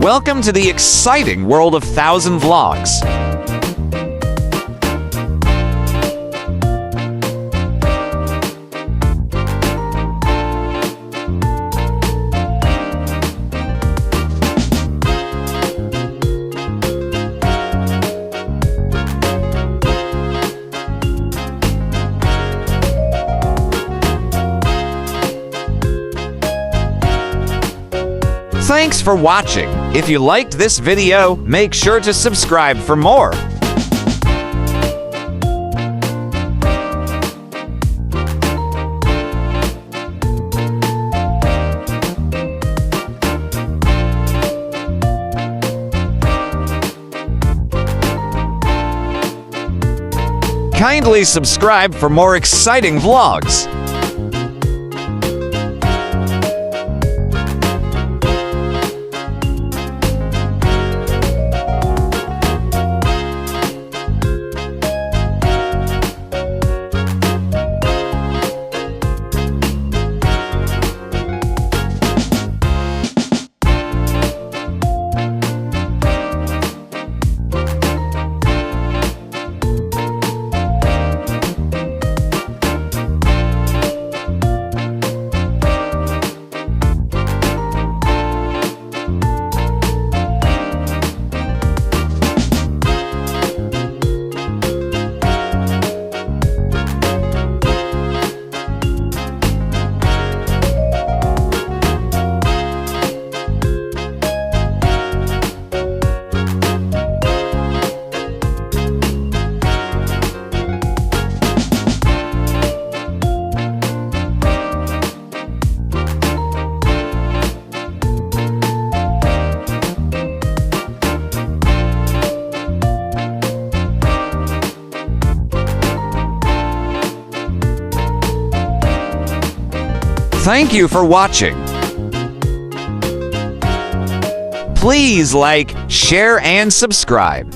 Welcome to the exciting world of 1,000 Vlogs. Thanks for watching. If you liked this video, make sure to subscribe for more. Kindly subscribe for more exciting vlogs. Thank you for watching. Please like, share, and subscribe.